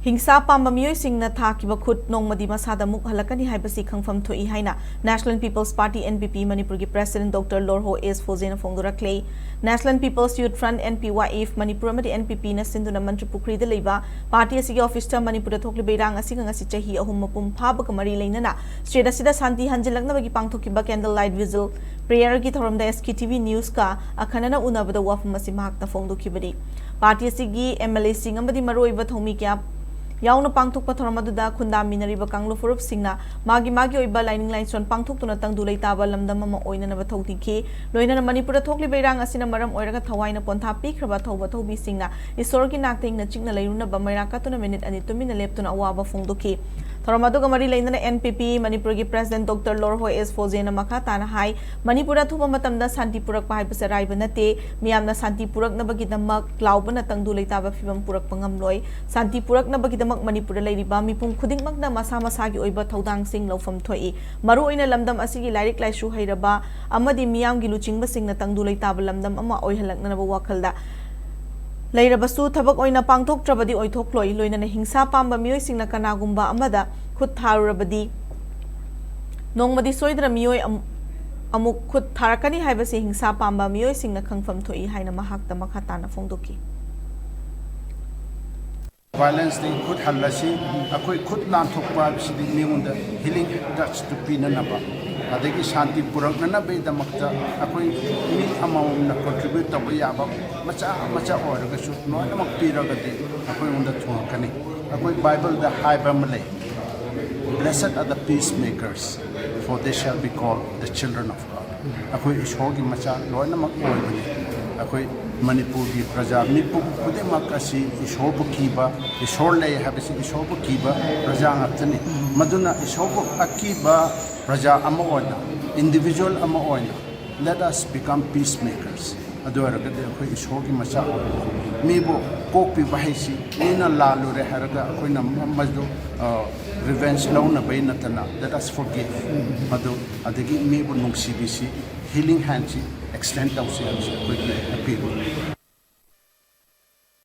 Hingsa Pamba Meeoi Singna Thakhiba Khut Nongmadi Masada Amuk Hallakkani Haibasi Khangpham Thok-Ee Haina National People's Party NPP Manipuri President Dr. Lorho S. Fozena Fongdura Clay National People's Youth Front NPYF Manipur Amadi NPP na Sinduna Mantri Pukri de Leiba Party asigi office ta Manipur Thoklibe rang asing ngasi chahi ahum mapum phaba kamari leinana state asida santi hanjilaknabagi pangthokiba candlelight vigil prayer ki thoramda SKTV news ka akhanana unabada wafam asi mahakna fongdokibadi party asigi MLA sing amadi maroiba thomi kya Yauna Pangtuk Pathoramada Kunda Minariba Kanglo Furup Singna, Magi Oiba Lining Lines on Pangtuk to Natang Dulay Taba Lamdama Oina Navatoti K, Loina Manipura Tokli Berang Asina Maram Oira Tawaina Pontapi, Krabatova Tobi Singna, is Sorkin acting the Chingna Layuna Bamaraka to a minute and it to min a lepton Awaba Fondoki. Thoramado Gamari Lane NPP, Manipuri President Dr. Lorho S. Fozena Makatana High, Manipura Tumatamda Santi Purak Paipasarai Banate, Miamna Santi Purak Nabagita Mak, Klaubanatang Dulay Taba Fibam Purak Pangamloy, Santi Purak Nabagita Manipur Lady Bami Pum Kuding Magna Masama Sagi Oiba Todang Sing Low from Thok-Ee, Maru in a Lamdam Asigi Lyric Lai Shu Hairaba, Amadi Miam Giluching Basing Natang Dulay Taba Lamdam Ama Oihalak Navawakalda. Lairabasu Tabak Oina Pangtok Trabadi Oitok Loy, Loina Hingsa Pamba Meeoi Singna Kanagumba Amada, Khut Rabadi Nongmadi Soidra Meeoi Amuk Khut Hallakkani Haibasi Hingsa Pamba Meeoi Singna Khangpham Thok-Ee Haina Mahakta Makatana Fongdoki. Violence the Khut Hallasi, a quick Khut Lam Thokpa, sitting me on the healing Dutch to Pinanaba. Adeki Shanti Purakana Bay the Makta, a quick me amount contribute to Bayaba, Macha or the shoot, no among Piragati, a quick on the Thakhiba, a quick Bible the Haibasi. Blessed are the peacemakers, for they shall be called the children of God. A quick Ishogi Macha, Loina Makoy, a quick Manipuri Praja, Mipu, Pudemakasi, Ishobu Kiba, Ishorle Habisi, Ishobu Kiba, Praja Atani, Maduna, Ishobu Akiba, Praja Amaoina, individual Amaoina. Let us become peacemakers. Adora Ishogi Macha, Mibo, Kopi Bahisi, Nina Lalu Haraga, Quina Mazdo, revenge Launa Bainatana. Let us forgive. Madu, Adegi Mibo Nung CBC, healing hands. Extend ourselves quickly appeal.